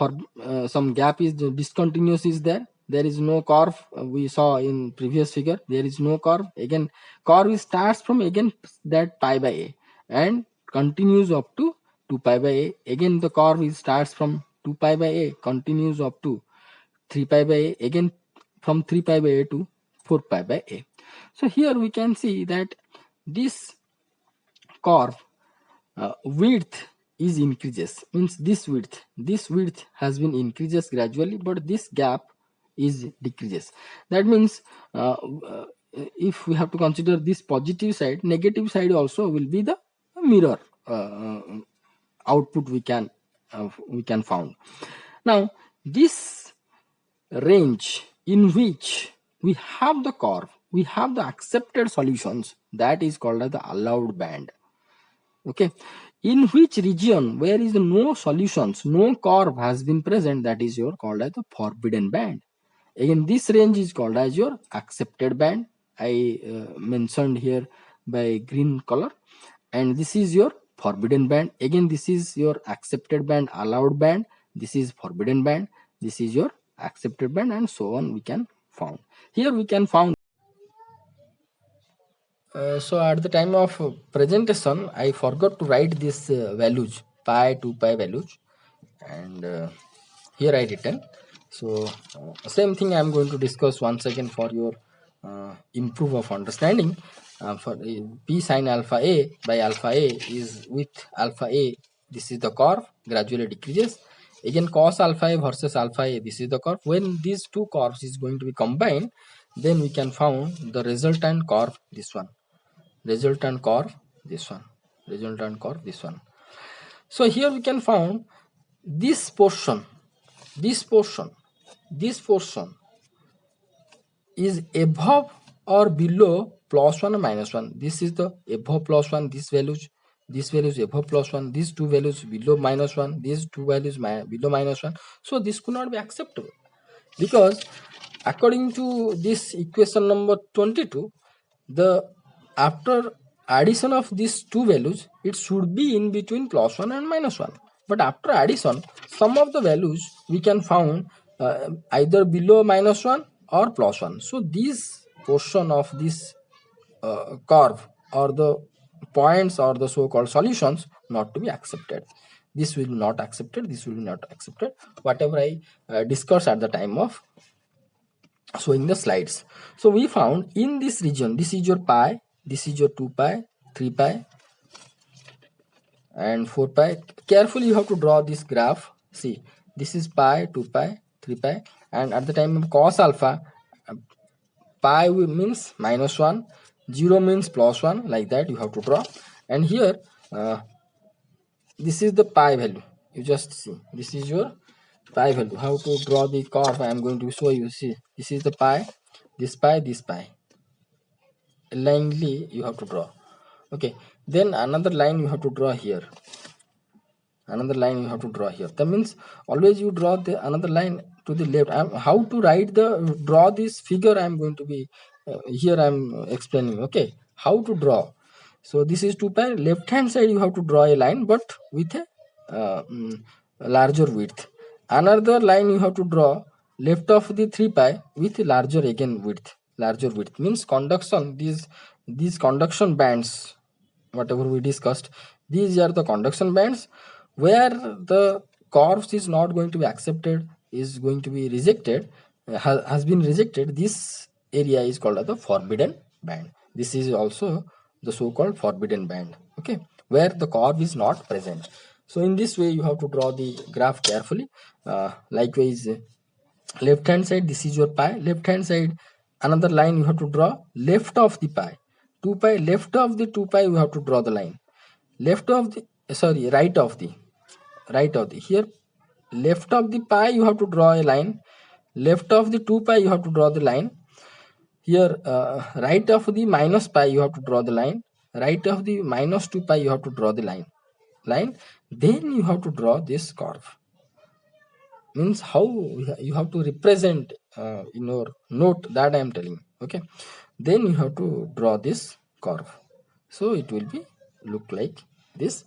gap is discontinuous is there, there is no curve. We saw in previous figure there is no curve. Again curve starts from again that pi by a and continues up to 2 pi by a. Again the curve starts from 2 pi by a, continues up to 3 pi by a, again from 3 pi by a to 4 pi by a. So here we can see that this curve width is increases, means this width has been increases gradually, but this gap is decreases. That means if we have to consider this positive side, negative side also will be the mirror output we can found. Now this range in which we have the curve, we have the accepted solutions, that is called as the allowed band. Okay, in which region where is no solutions, no curve has been present, that is your called as the forbidden band. Again this range is called as your accepted band. I mentioned here by green color, and this is your forbidden band. Again this is your accepted band, allowed band, this is forbidden band, this is your accepted band, and so on we can found. Here we can found. So at the time of presentation, I forgot to write these values, pi, 2 pi values, and here I written. So same thing I am going to discuss once again for your improve of understanding. For p sine alpha a by alpha a is with alpha a, this is the curve, gradually decreases. Again cos alpha a versus alpha a, this is the curve. When these two curves is going to be combined, then we can found the resultant curve, this one. Resultant curve, this one. Resultant curve, this one. So here we can found this portion is above or below plus 1 or minus 1. This is the above plus 1, this values above plus 1, these two values below minus 1, these two values below minus 1. So this could not be acceptable, because according to this equation number 22, the after addition of these two values, it should be in between plus 1 and minus 1. But after addition, some of the values we can found either below minus 1 or plus 1. So this portion of this curve or the points or the so-called solutions not to be accepted. This will not accepted, this will not accepted, whatever I discussed at the time of showing the slides. So we found in this region, this is your pi, this is your 2 pi, 3 pi and 4 pi. Carefully you have to draw this graph. See, this is pi, 2 pi, 3 pi, and at the time of cos alpha, pi means -1, 0 means +1, like that you have to draw. And here this is the pi value. You just see, this is your pi value. How to draw the curve I am going to show you. See, this is the pi, this pi, this pi. Linely you have to draw. Okay, then another line you have to draw here, another line you have to draw here. That means always you draw the another line to the left. How to write the draw this figure I am going to be here I am explaining. Okay, how to draw. So this is 2 pi. Left hand side you have to draw a line but with a larger width. Another line you have to draw left of the 3 pi with larger again width. Larger width means conduction. These conduction bands, whatever we discussed, these are the conduction bands where the curves is not going to be accepted, is going to be rejected, has been rejected. This area is called as the forbidden band. This is also the so-called forbidden band, okay, where the curve is not present. So in this way you have to draw the graph carefully. Likewise, left hand side, this is your pi. Left hand side, another line you have to draw left of the pi. 2 pi, left of the 2 pi you have to draw the line. Left of the, sorry, right of the here, left of the pi you have to draw a line. Left of the 2 pi you have to draw the line. Here right of the minus pi you have to draw the line. Right of the minus 2 pi you have to draw the line. Then you have to draw this curve. Means how you have to represent in your note that I am telling. Okay, then you have to draw this curve. So it will be look like this.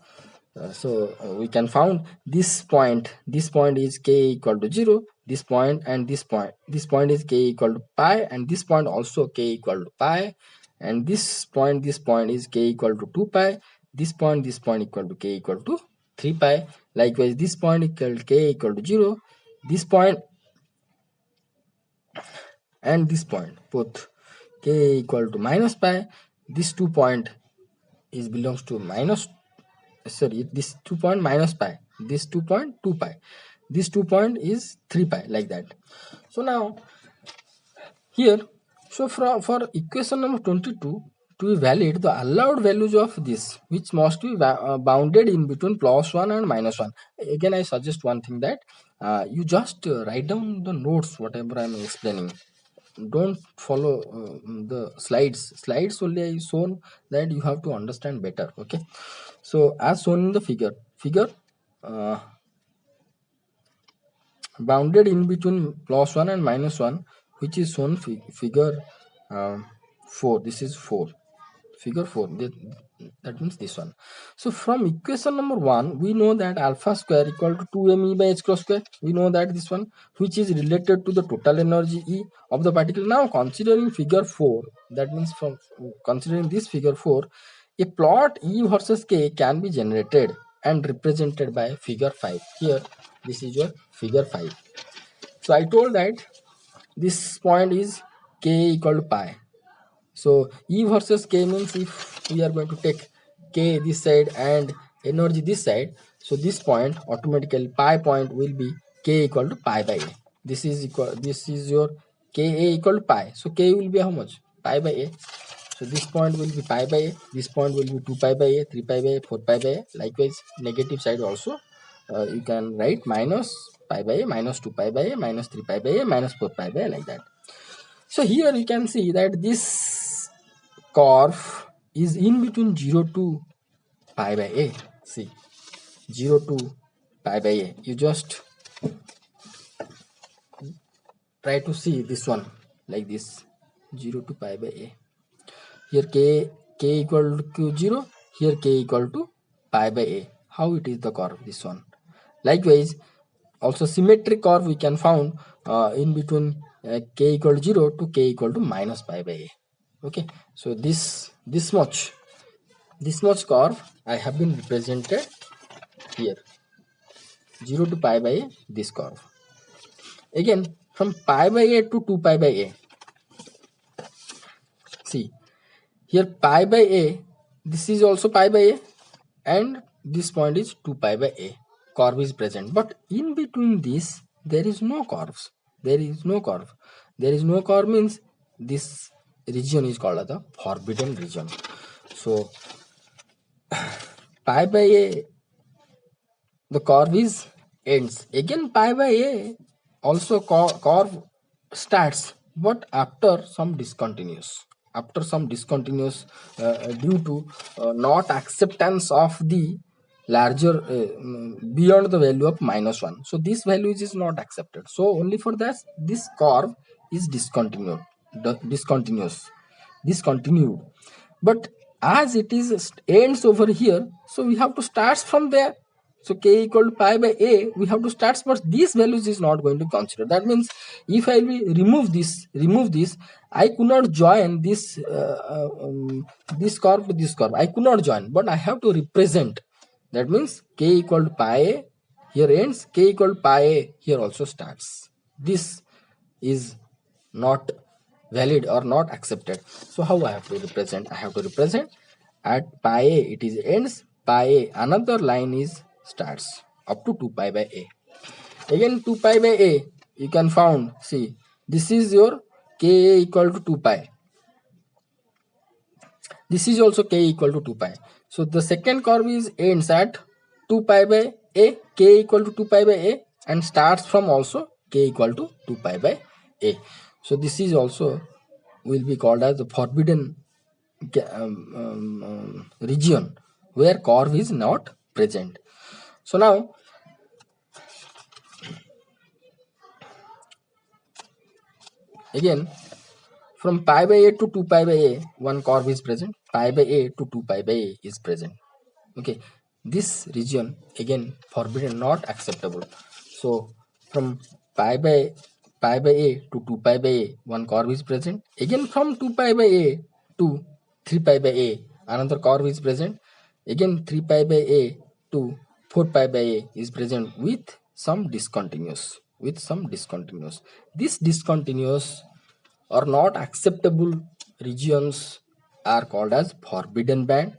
We can found this point. This point is k equal to 0. This point and this point. This point is k equal to pi, and this point also k equal to pi. And this point is k equal to 2 pi. This point equal to k equal to 3 pi. Likewise, this point equal to k equal to 0. This point and this point both k equal to minus pi. This 2 point is belongs to minus, sorry, this 2 point minus pi, this 2 point 2 pi, this 2 point is 3 pi, like that. So now here, so for equation number 22 to be valid, the allowed values of this, which must be bounded in between +1 and -1. Again I suggest one thing, that you just write down the notes whatever I am explaining. Don't follow the slides only I shown, that you have to understand better. Okay, so as shown in the figure bounded in between +1 and -1, which is shown figure 4. This is 4, figure 4. That means this one. So from equation number 1 we know that alpha square equal to 2me by h cross square. We know that this one, which is related to the total energy E of the particle. Now considering figure 4, that means from considering this figure 4, a plot E versus K can be generated and represented by figure 5. Here this is your figure 5. So I told that this point is k equal to pi. So E versus K means if we are going to take K this side and energy this side, so this point automatically, pi point will be K equal to pi by A. This is your Ka equal to pi. So K will be how much? Pi by A. So this point will be pi by A. This point will be 2 pi by A, 3 pi by A, 4 pi by A. Likewise, negative side also you can write minus pi by A, minus 2 pi by A, minus 3 pi by A, minus 4 pi by A, like that. So here you can see that this curve is in between 0 to pi by A. See, 0 to pi by A. You just try to see this one like this, 0 to pi by A. Here k equal to 0, here k equal to pi by A. How it is the curve, this one. Likewise, also symmetric curve we can found in between k equal to 0 to k equal to minus pi by a. Okay, so this much curve I have been represented here, 0 to pi by a, this curve. Again, from pi by a to 2 pi by a, see here pi by a, this is also pi by a, and this point is 2 pi by a. Curve is present, but in between this there is no curves. There is no curve. There is no curve means this region is called as the forbidden region. So pi by a, the curve is ends. Again pi by a also curve starts, but after some discontinuous. After some discontinuous due to not acceptance of the larger beyond the value of -1. So this value is not accepted. So only for that this curve is discontinued, discontinued. But as it is ends over here, so we have to start from there. So k equal to pi by a, we have to start, but these values is not going to consider. That means if I will remove this, I could not join this curve to this curve. I could not join, but I have to represent. That means k equal to pi a here ends, k equal to pi a here also starts. This is not valid or not accepted. So how I have to represent? I have to represent at pi a it is ends, pi a another line is starts up to 2 pi by a. Again 2 pi by a you can found, see this is your k a equal to 2 pi. This is also k equal to 2 pi. So the second curve is ends at 2 pi by a, k equal to 2 pi by a, and starts from also k equal to 2 pi by a. So this is also will be called as the forbidden region where curve is not present. So now again from pi by a to 2 pi by a one curve is present, pi by a to 2 pi by a is present. Okay, this region again forbidden, not acceptable. So from pi by a to 2 pi by a one curve is present. Again from 2 pi by a to 3 pi by a another curve is present. Again 3 pi by a to 4 pi by a is present with some discontinuous. This discontinuous or not acceptable regions are called as forbidden band.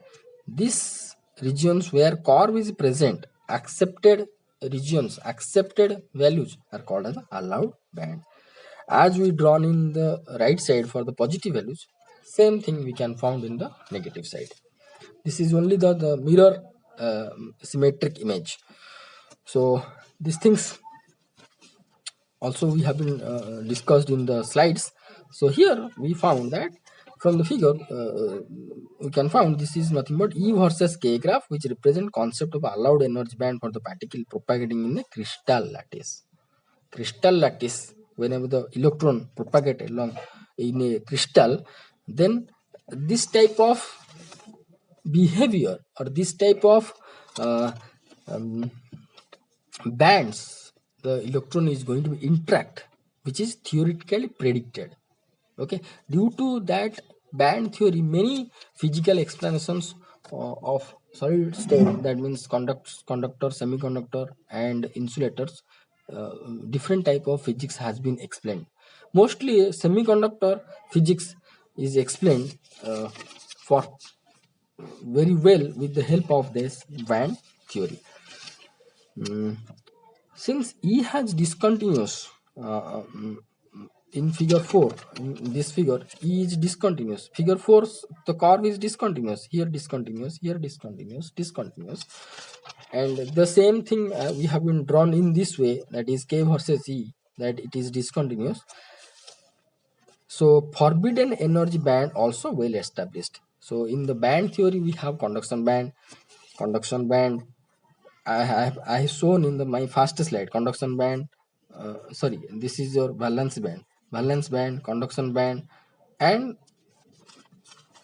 These regions where curve is present, accepted regions, accepted values are called as allowed band. As we drawn in the right side for the positive values, same thing we can found in the negative side. This is only the mirror symmetric image. So these things also we have been discussed in the slides. So here we found that from the figure we can find this is nothing but E versus K graph, which represent concept of allowed energy band for the particle propagating in a crystal lattice. Crystal lattice, whenever the electron propagate along in a crystal, then this type of behavior or this type of uh, um, bands the electron is going to interact, which is theoretically predicted. Okay, due to that band theory many physical explanations of solid state, that means conductor, semiconductor and insulators, uh, different type of physics has been explained. Mostly semiconductor physics is explained for very well with the help of this band theory. Since E has discontinuous in figure 4, in this figure E is discontinuous. Figure 4 the curve is discontinuous, here discontinuous, here discontinuous, and the same thing we have been drawn in this way, that is K versus E, that it is discontinuous. So forbidden energy band also well established. So in the band theory we have conduction band. I have shown in my first slide conduction band. Sorry, this is your valence band, conduction band, and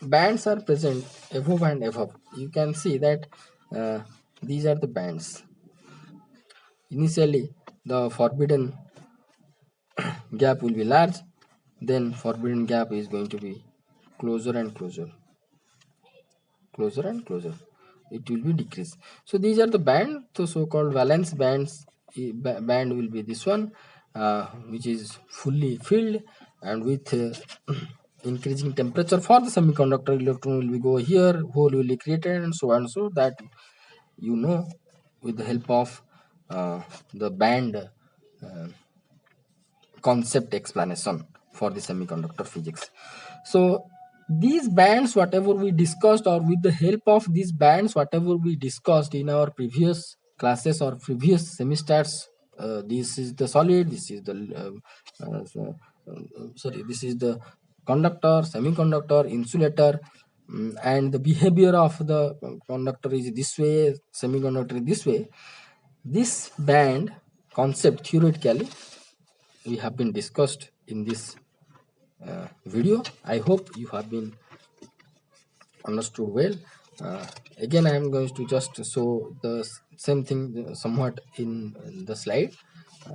bands are present above and above. You can see that these are the bands. Initially, the forbidden gap will be large, then forbidden gap is going to be closer and closer, closer and closer. It will be decreased. So these are the band, the so-called valence bands. Band will be this one, which is fully filled, and with increasing temperature for the semiconductor, electron will be go here, hole will be created, and so on. So that, you know, with the help of the band concept explanation for the semiconductor physics. So these bands, whatever we discussed, or with the help of these bands, whatever we discussed in our previous classes or previous semesters, this is the solid, this is the sorry, this is the conductor, semiconductor, insulator, and the behavior of the conductor is this way, semiconductor is this way. This band concept theoretically we have been discussed in this video. I hope you have been understood well. Again, I am going to just show the same thing somewhat in the slide.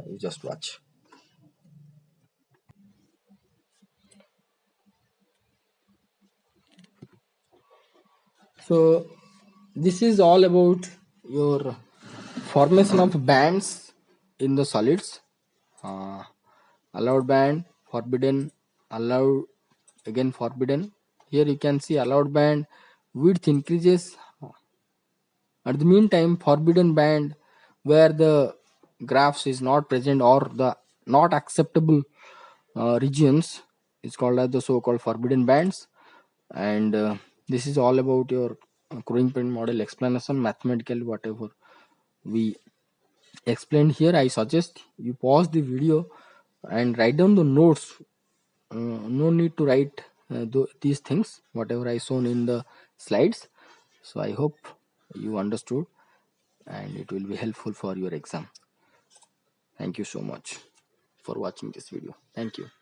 You just watch. So this is all about your formation of bands in the solids. uh, Allowed band, forbidden, allowed, again forbidden. Here you can see allowed band width increases. At the meantime, forbidden band, where the graphs is not present or the not acceptable regions, is called as the so-called forbidden bands. And this is all about your Croing-Pent model explanation, mathematically whatever we explained here. I suggest you pause the video and write down the notes. No need to write these things whatever I shown in the slides. So I hope you understood, and it will be helpful for your exam. Thank you so much for watching this video. Thank you.